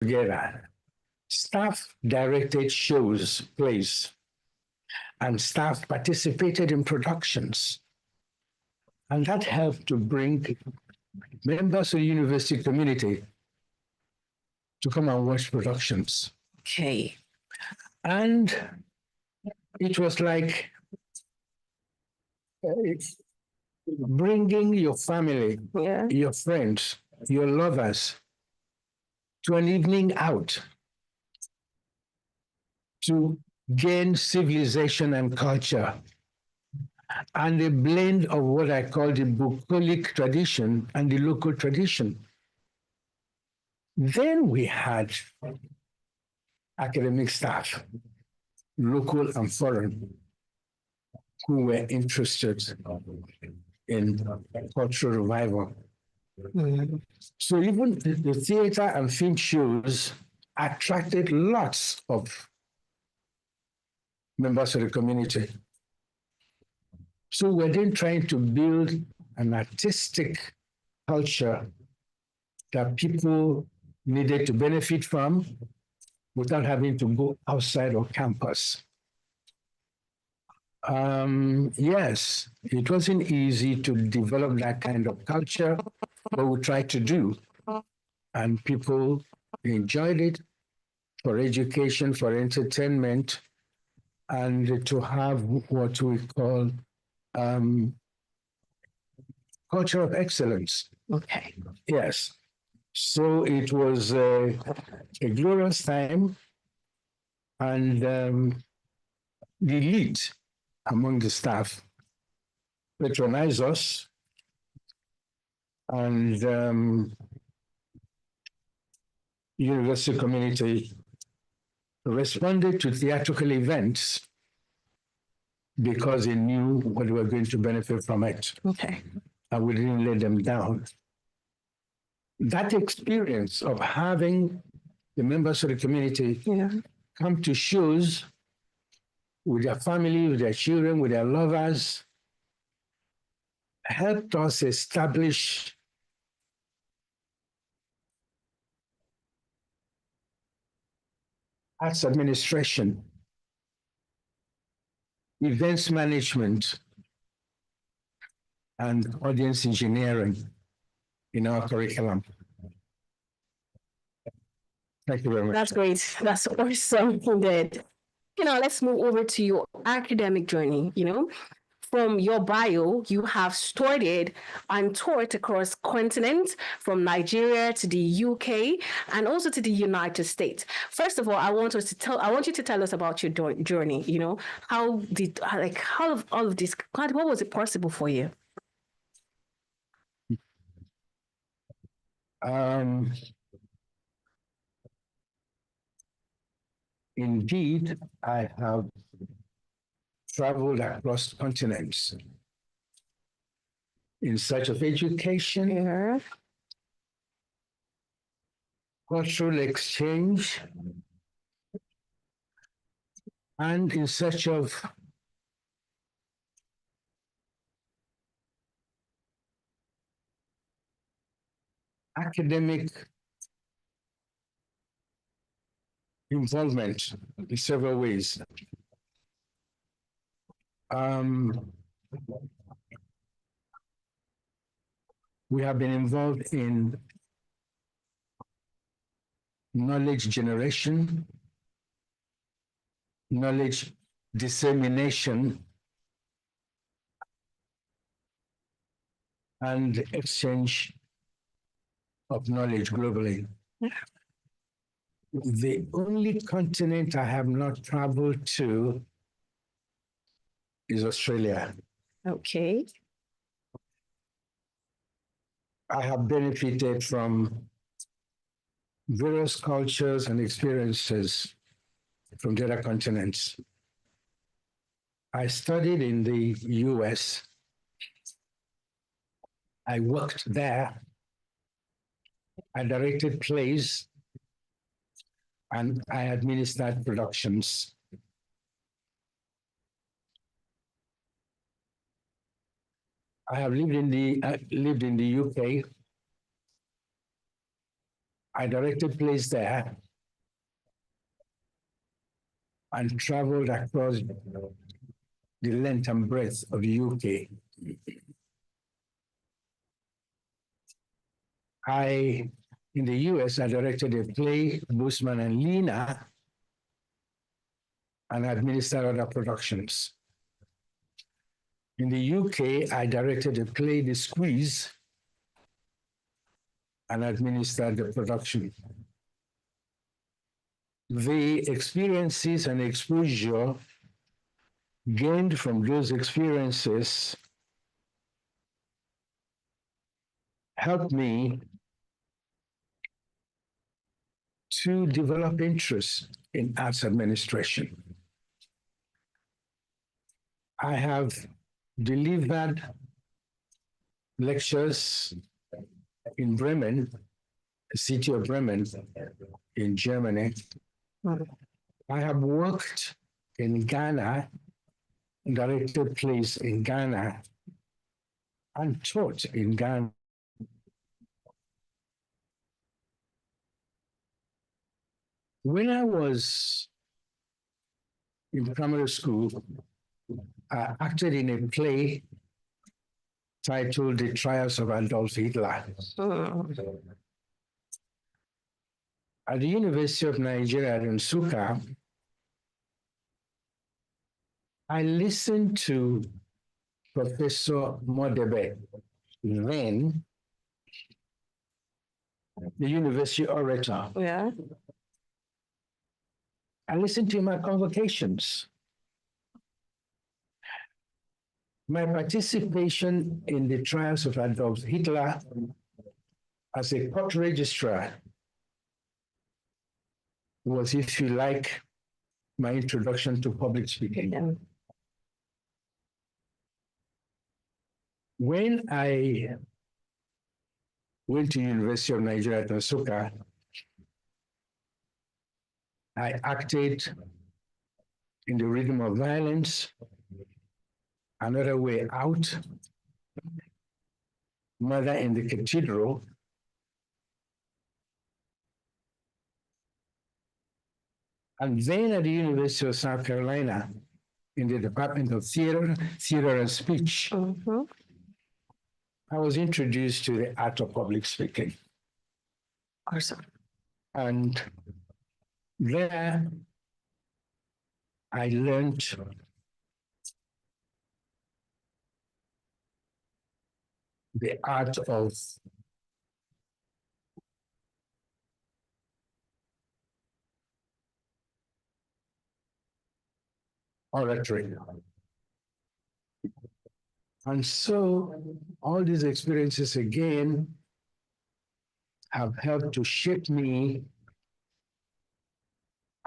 together. Staff directed shows, plays, and staff participated in productions. And that helped to bring members of the university community to come and watch productions. Okay. And it was like bringing your family, your friends, your lovers to an evening out to gain civilization and culture, and a blend of what I call the bucolic tradition and the local tradition. Then we had academic staff, local and foreign, who were interested in cultural revival. So even the theater and film shows attracted lots of members of the community. So we're then trying to build an artistic culture that people needed to benefit from without having to go outside of campus. Yes, it wasn't easy to develop that kind of culture, but we tried to do. And people enjoyed it for education, for entertainment, and to have what we call culture of excellence. Okay. Yes. So it was a glorious time, and the elite among the staff patronized us, and university community responded to theatrical events because they knew what they were going to benefit from it. Okay. And we didn't let them down. That experience of having the members of the community come to shows with their family, with their children, with their lovers, helped us establish arts administration, events management, and audience engineering in our curriculum. Thank you very much. That's great. That's awesome, indeed. Let's move over to your academic journey. From your bio, you have studied and toured across continents, from Nigeria to the UK and also to the United States. First of all, I want you to tell us about your journey. How all of this, what was it possible for you? Indeed, I have traveled across continents in search of education, cultural exchange, and in search of academic involvement in several ways. We have been involved in knowledge generation, knowledge dissemination, and exchange of knowledge globally. The only continent I have not traveled to is Australia. Okay. I have benefited from various cultures and experiences from the other continents. I studied in the US. I worked there. I directed plays, and I administered productions. I have lived in the UK. I directed plays there and traveled across the length and breadth of the UK. In the US, I directed a play, Busman and Lena, and administered other productions. In the UK, I directed a play, The Squeeze, and administered the production. The experiences and exposure gained from those experiences helped me to develop interest in arts administration. I have delivered lectures in Bremen, the city of Bremen in Germany. I have worked in Ghana, directed plays in Ghana, and taught in Ghana. When I was in primary school, I acted in a play titled The Trials of Adolf Hitler. At the University of Nigeria in Nsukka, I listened to Professor Modebe, then the university orator. Yeah. I listened to him at convocations. My participation in the trials of Adolf Hitler as a court registrar was, if you like, my introduction to public speaking. Yeah. When I went to University of Nigeria at Nsukka, I acted in The Rhythm of Violence, Another Way Out, Mother in the Cathedral, and then at the University of South Carolina in the Department of Theater and Speech, I was introduced to the art of public speaking. Awesome. And there I learned the art of oratory. And so all these experiences again have helped to shape me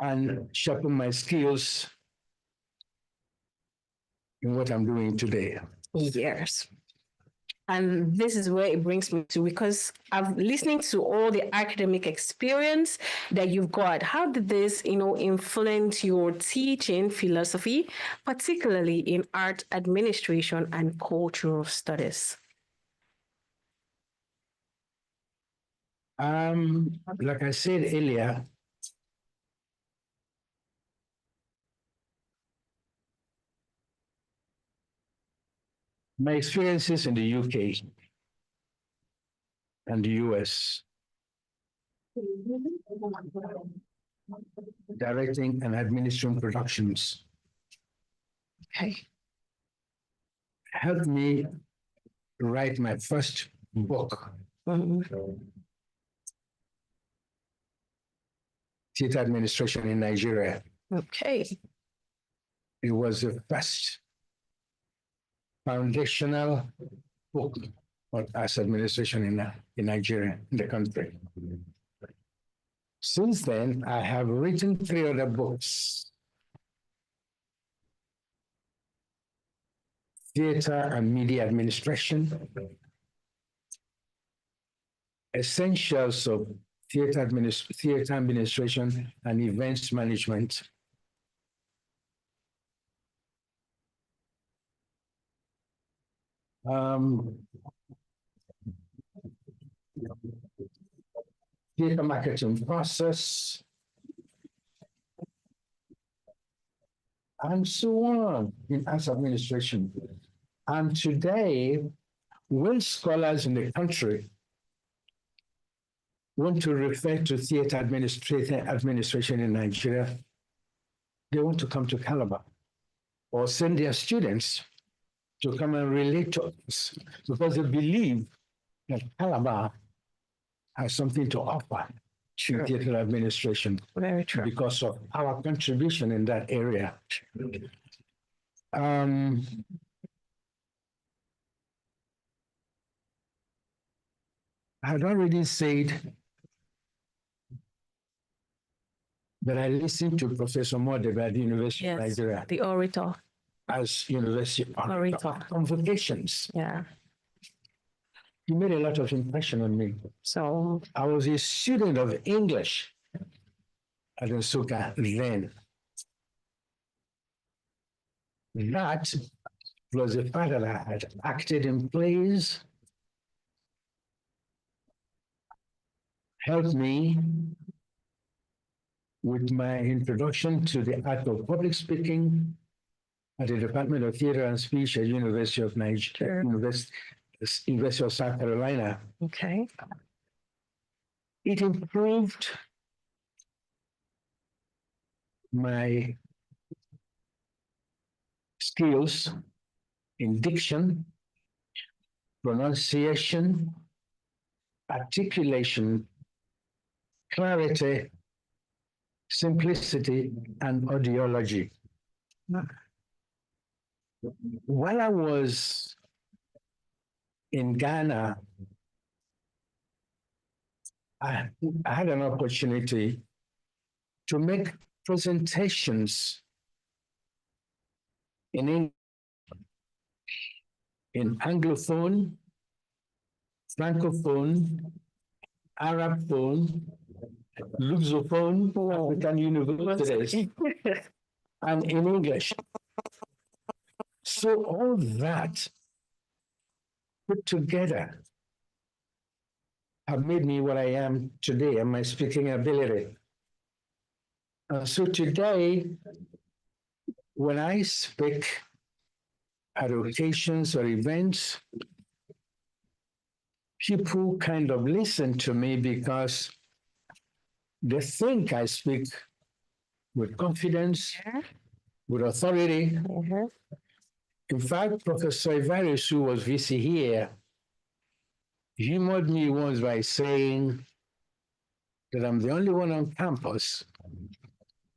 and sharpen my skills in what I'm doing today. Yes. And this is where it brings me to, because I've listening to all the academic experience that you've got. How did this, influence your teaching philosophy, particularly in art administration and cultural studies? Like I said earlier, my experiences in the UK and the US, directing and administering productions, helped me write my first book, Theater Administration in Nigeria. Okay. It was the first foundational book on arts administration in Nigeria, in the country. Since then, I have written 3 other books: Theater and Media Administration, Essentials of Theater Administration and Events Management, theater marketing process, and so on in arts administration. And today, when scholars in the country want to refer to theater administration in Nigeria, they want to come to Calabar or send their students to come and relate to us because they believe that Calabar has something to offer to theater administration. Very true. Because of our contribution in that area. I had already said that I listened to Professor Modebe at the University of Nigeria the orator. as University Orator. convocations. Yeah. He made a lot of impression on me. So I was a student of English at Nsukka then. That was the fact that I had acted in plays, helped me with my introduction to the art of public speaking at the Department of Theater and Speech at University of Nigeria, University of South Carolina. okay. It improved my skills in diction, pronunciation, articulation, clarity, simplicity, and audiology. While I was in Ghana, I had an opportunity to make presentations in Anglophone, Francophone, Arabphone, Lusophone, African universities, and in English. So all that put together have made me what I am today and my speaking ability. So today, when I speak at occasions or events, people kind of listen to me because they think I speak with confidence, with authority. In fact, Professor Ivaris, who was VC here, humored me once by saying that I'm the only one on campus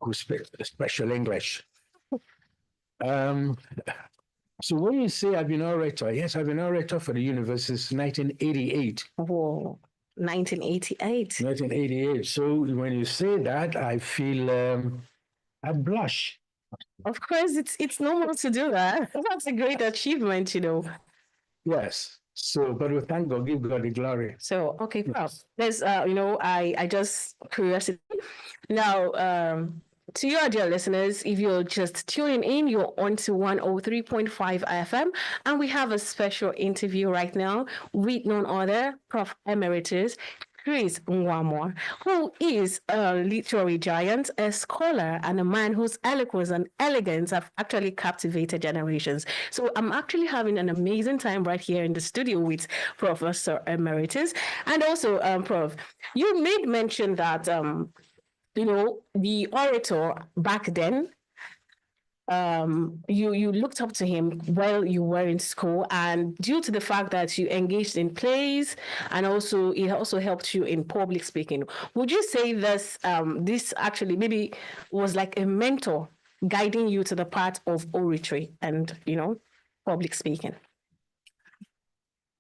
who speaks special English. So when you say I've been orator, yes, I've been orator for the university since 1988. Whoa, 1988. 1988. So when you say that, I feel I blush. Of course, it's normal to do that. That's a great achievement, you know. Yes. So, but we thank God, give God the glory. So, okay, Prof. There's, I just curiosity. Now, to your dear listeners, if you're just tuning in, you're on to 103.5 FM, and we have a special interview right now with none other, Prof. Emeritus Chris Nwamuo, who is a literary giant, a scholar, and a man whose eloquence and elegance have actually captivated generations. So I'm actually having an amazing time right here in the studio with Professor Emeritus. And also, Prof, you made mention that, the orator back then, you looked up to him while you were in school, and due to the fact that you engaged in plays and also it also helped you in public speaking, would you say this actually maybe was like a mentor guiding you to the path of oratory and public speaking?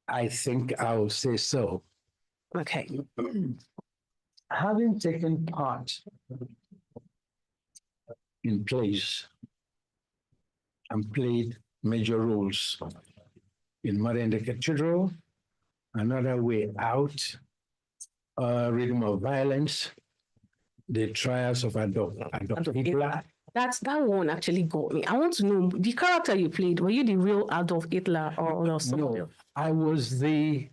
I think I will say so. Okay. Having taken part in plays and played major roles in Mother in the Cathedral, Another Way Out, Rhythm of Violence, The Trials of Adolf Hitler. That one actually got me. I want to know the character you played. Were you the real Adolf Hitler or something? No, I was the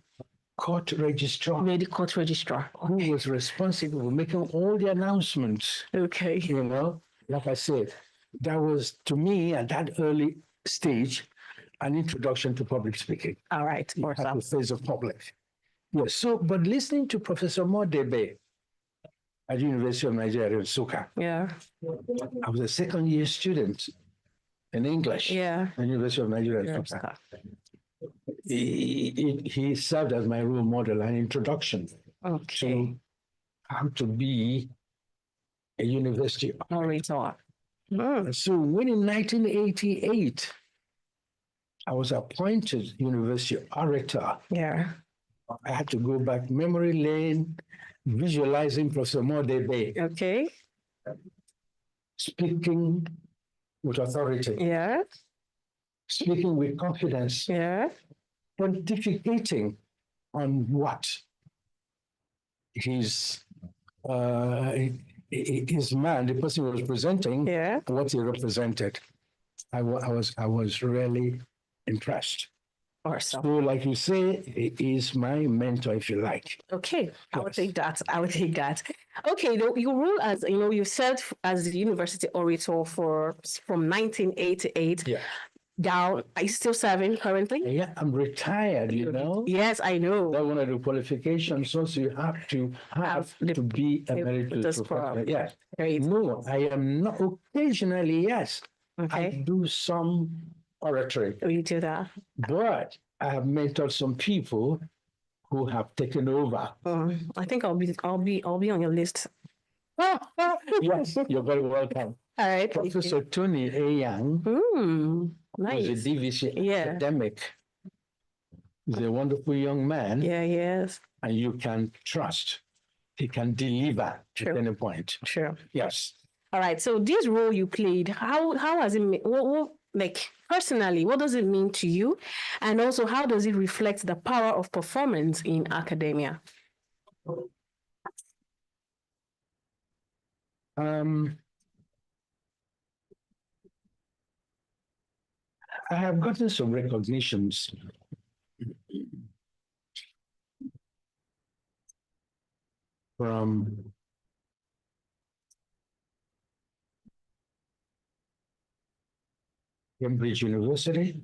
court registrar Lady court registrar. who was responsible for making all the announcements. Okay. You know, like I said, that was to me at that early stage an introduction to public speaking. All right. You have Awesome. to face the public. Yes. So, but listening to Professor Modebe at the University of Nigeria in Nsukka, Yeah. I was a second year student in English Yeah. at the University of Nigeria in Nsukka. He served as my role model, an introduction Okay. to how to be a university Orator. Mm. So when in 1988, I was appointed university orator, Yeah. I had to go back memory lane, visualizing Professor Modebe, Okay. speaking with authority, Yeah. speaking with confidence, Yeah. pontificating on what his man, the person who was presenting, Yeah. what he represented. I was really impressed. Awesome. So, like you say, he is my mentor, if you like. Okay, I would Yes. take that. I would take that. Okay, your role as you served as the university orator from 1988 Yeah. down. Are you still serving currently? Yeah, I'm retired, you know. Yes, I know. That's one of the qualifications. So you have to be emeritus professor. Yes. Great. No, I am not. Occasionally, yes. I Okay. do some oratory, We do that. but I have mentored some people who have taken over. I think I'll be on your list. Yes, you're very welcome. All right. Professor Tony A. Young Nice. was a DVC Yeah. academic. He's a wonderful young man, Yeah. Yes. and you can trust. He can deliver Sure. at any point. Sure. Yes. All right. So this role you played, how has it what like personally, what does it mean to you? And also how does it reflect the power of performance in academia? I have gotten some recognitions from Cambridge University,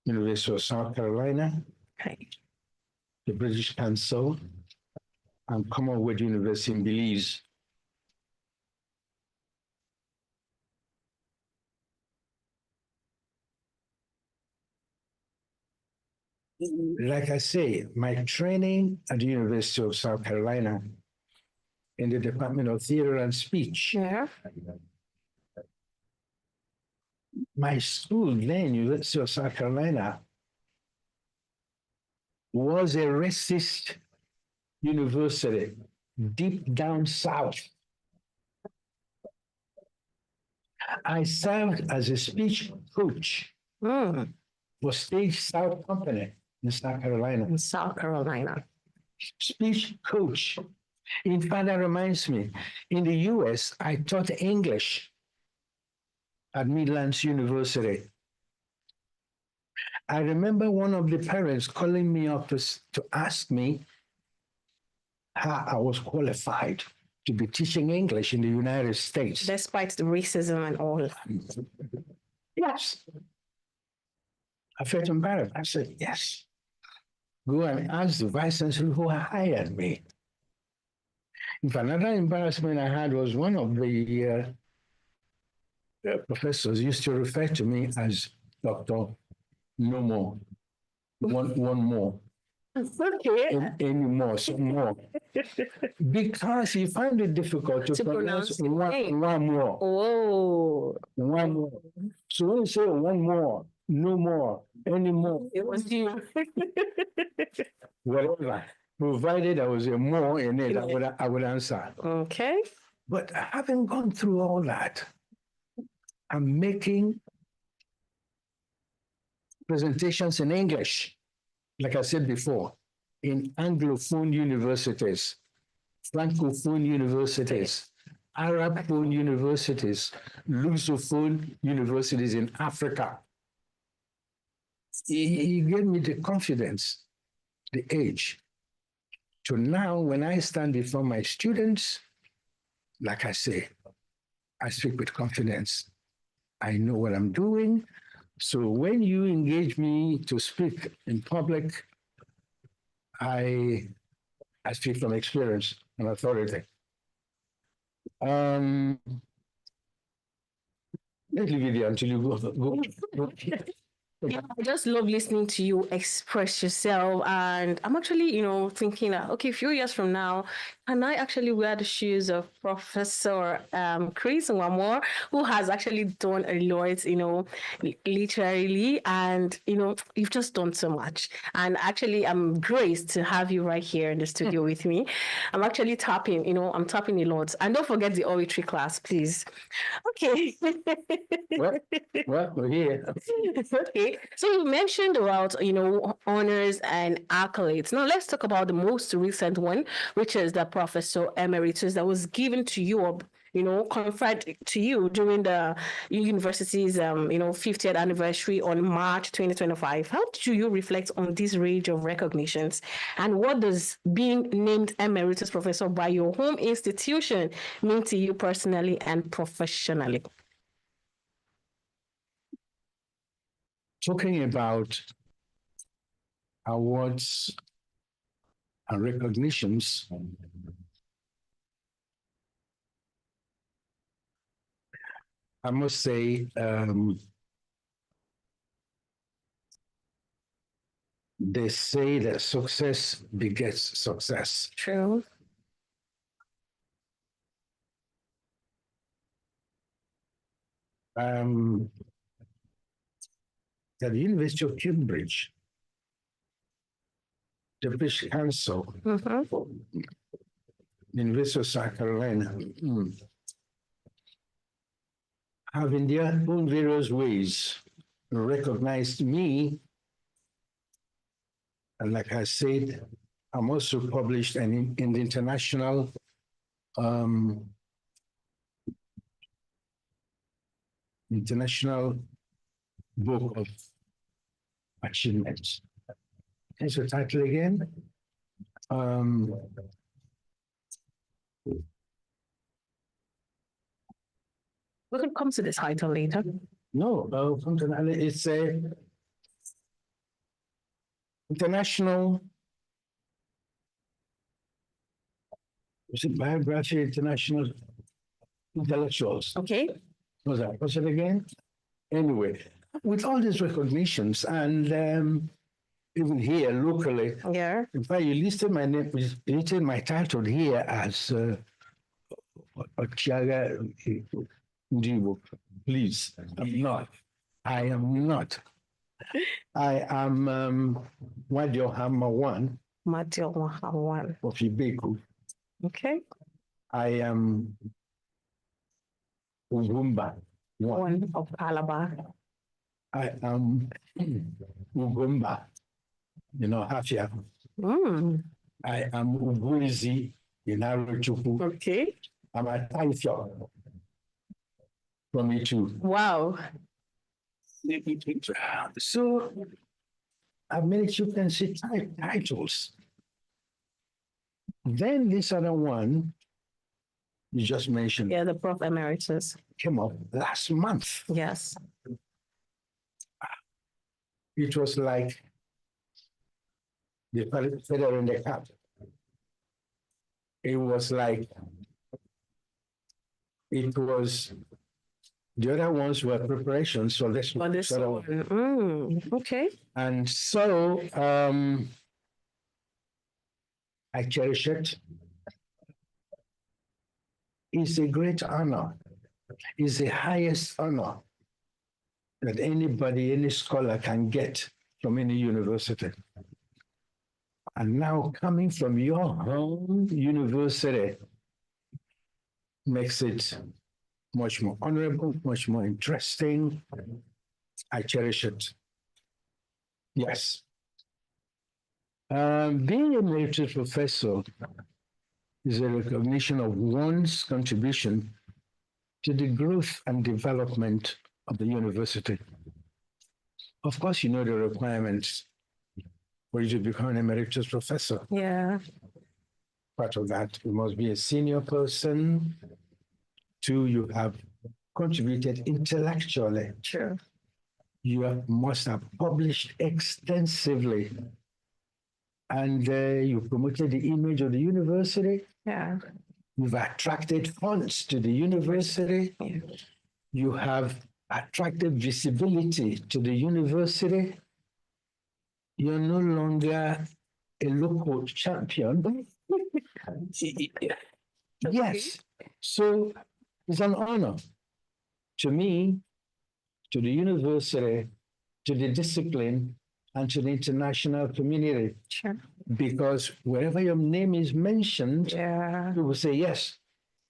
University of South Carolina, Okay. the British Council, and Commonwealth University in Belize. Like I say, my training at the University of South Carolina in the Department of Theater and Speech. Yeah. My school then, University of South Carolina, was a racist university deep down south. I served as a speech coach for Stage South Company in South Carolina. In South Carolina. Speech coach. In fact, that reminds me, in the US, I taught English at Midlands University. I remember one of the parents calling me up to ask me how I was qualified to be teaching English in the United States. Despite the racism and all. Yes. I felt embarrassed. I said, yes. Go and ask the vice chancellor who hired me. In fact, another embarrassment I had was one of the professors used to refer to me as Dr. No more. One more. Okay. Any more, some more. Because he found it difficult to pronounce one more. Oh. One more. So when you say one more, no more, any more. It was you. Whatever. Provided there was a more in it, I would answer. Okay. But having gone through all that, I'm making presentations in English, like I said before, in Anglophone universities, Francophone universities, Arabophone universities, Lusophone universities in Africa. He gave me the confidence the age. To now, when I stand before my students, like I say, I speak with confidence. I know what I'm doing. So when you engage me to speak in public, I speak from experience and authority. Let's leave it there until you go. Yeah, I just love listening to you express yourself. And I'm actually, thinking that, okay, a few years from now, can I actually wear the shoes of Professor Chris Nwamuo, who has actually done a lot, literally. And, you've just done so much. And actually, I'm graced to have you right here in the studio with me. I'm actually tapping, I'm tapping a lot. And don't forget the oratory class, please. Okay. Well, we're here. Okay. So you mentioned about, honors and accolades. Now let's talk about the most recent one, which is the Professor Emeritus that was given to you, or, conferred to you during the university's, 50th anniversary on March 2025. How do you reflect on this range of recognitions? And what does being named Emeritus Professor by your home institution mean to you personally and professionally? Talking about awards and recognitions, I must say, they say that success begets success. True. At the University of Cambridge, the British Council, the University of South Carolina, have in their own various ways recognized me. And like I said, I'm also published in the international book of achievements. Here's the title again. We could come to this title later. No, it's a international. Is it biography? International intellectuals. Okay. What's it again? Anyway, with all these recognitions and even here locally, Yeah. in fact, you listed my name, you listed my title here as Ochiaga Ndibo. Please, I'm not. I am not. I am Wadiohama one One. of Ibeku. Okay. I am Ugumba One of Calabar. I am Ugumba, Hafia. I am Uguizi in Arochukwu. Okay. I'm a Taifia from Itu. Wow. So I've managed, you can see titles. Then this other one you just mentioned. Yeah, the Prof Emeritus. Came up last month. Yes. It was like the feather in the cap. It was like, the other ones were preparations for this one. Okay. And so I cherish it. It's a great honor. It's the highest honor that anybody, any scholar can get from any university. And now coming from your home university makes it much more honorable, much more interesting. I cherish it. Yes. Being a emeritus professor is a recognition of one's contribution to the growth and development of the university. Of course, you know the requirements. for you to become an emeritus professor. Yeah. Part of that, you must be a senior person. Two, you have contributed intellectually. True. Must have published extensively. And you promoted the image of the university. Yeah. You've attracted funds to the university. Yeah. You have attracted visibility to the university. You're no longer a local champion. Yes. So it's an honor to me, to the university, to the discipline, and to the international community. Sure. Because wherever your name is mentioned, Yeah. people will say, yes,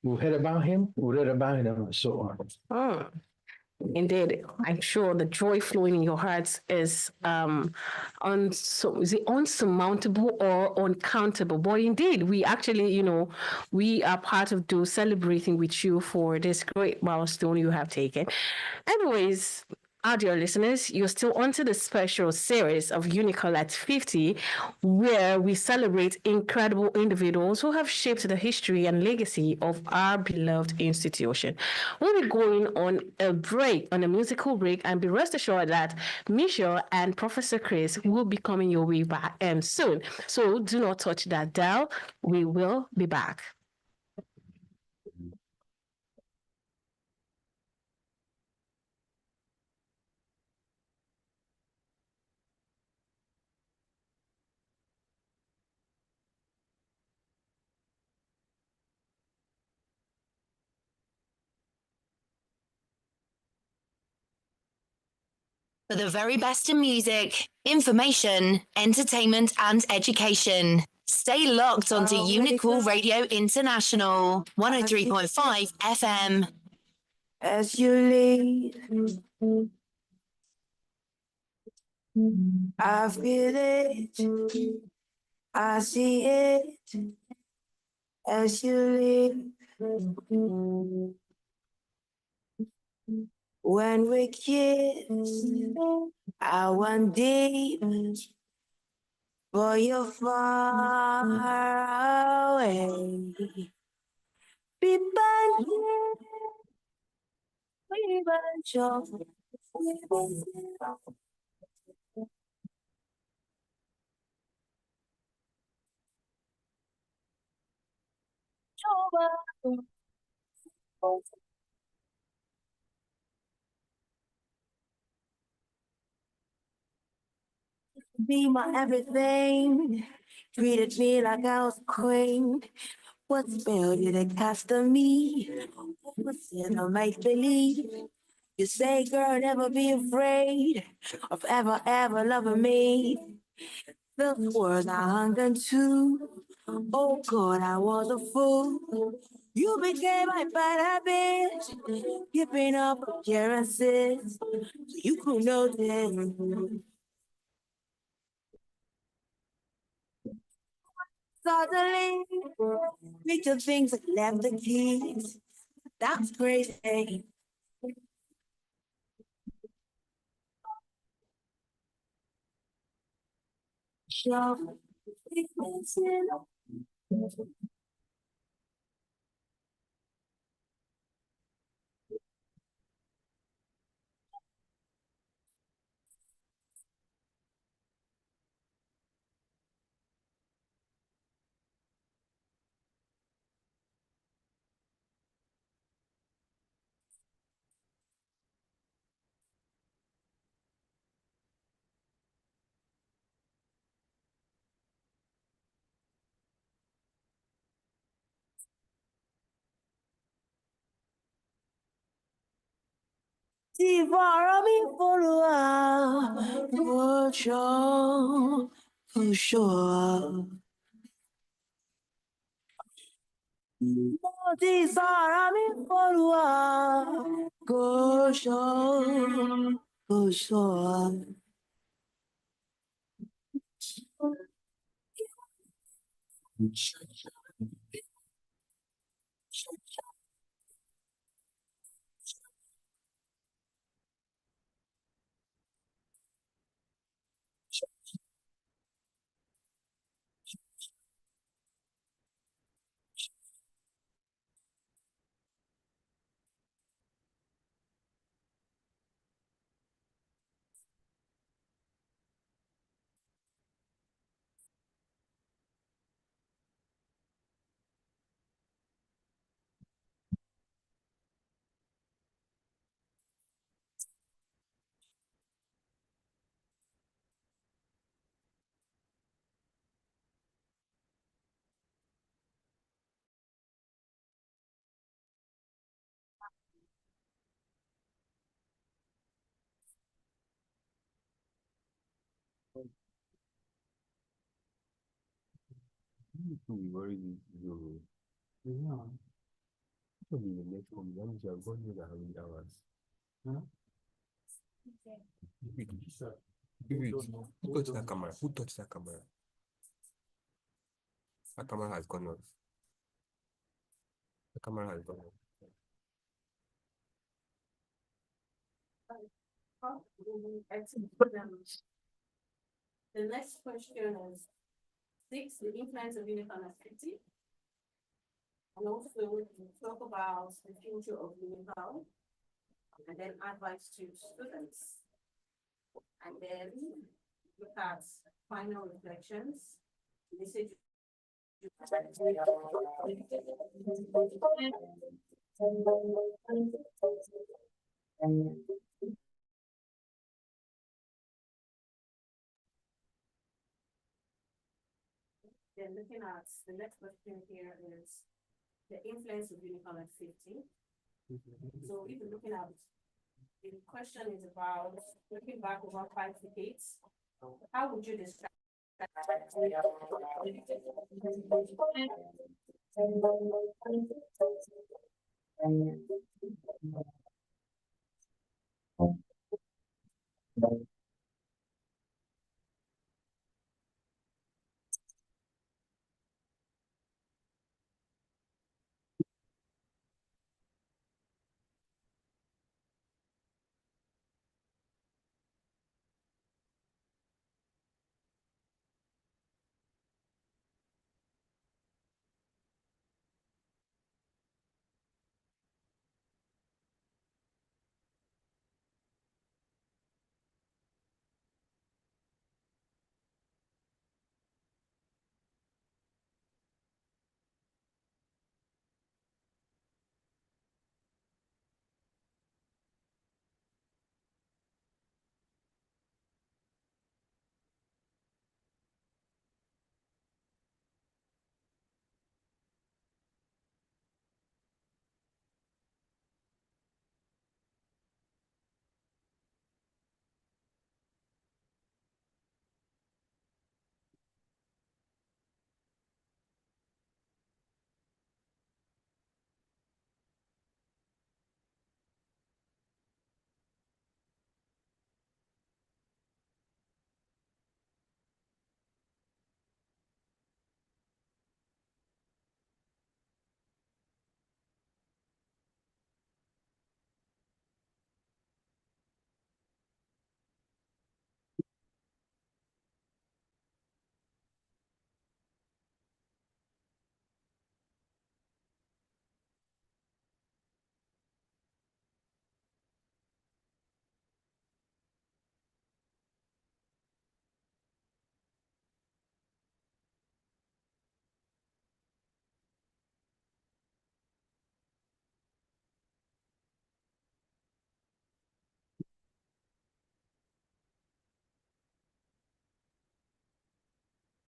we heard about him, we read about him, and so on. Oh. Indeed, I'm sure the joy flowing in your hearts is is it unsurmountable or uncountable? But indeed, we actually, we are part of those celebrating with you for this great milestone you have taken. Anyways, our dear listeners, you're still onto the special series of Unical at 50, where we celebrate incredible individuals who have shaped the history and legacy of our beloved institution. We'll be going on a musical break, and be rest assured that Michelle and Professor Chris will be coming your way back soon. So do not touch that dial. We will be back. For the very best in music, information, entertainment, and education. Stay locked onto Unical Radio International, 103.5 FM. As you leave, I feel it, I see it. As you leave, when we kiss, I want deep, but you're far away. Be back here, be back here. Be my everything, treated me like I was queen. What spell did it cast on me? What's it a make believe? You say, girl, never be afraid of ever loving me. Those words I hung to. Oh God, I was a fool. You became my bad habit, giving up appearances. So you could know them. Suddenly, we took things and left the keys. That's crazy. Sure. Ti fara mi follow for sure, for sure. Ti fara mi follow, for sure, for sure. Who touched that camera? Who touched that camera? That camera has gone off. The camera has gone off. The next question is 6, the influence of uniconnectivity. And also we talk about the future of Unical and then advice to students. And then look at final reflections. Message. Then looking at the next question here is the influence of Unical at 50. So if you're looking at the question is about looking back over 5 decades, how would you describe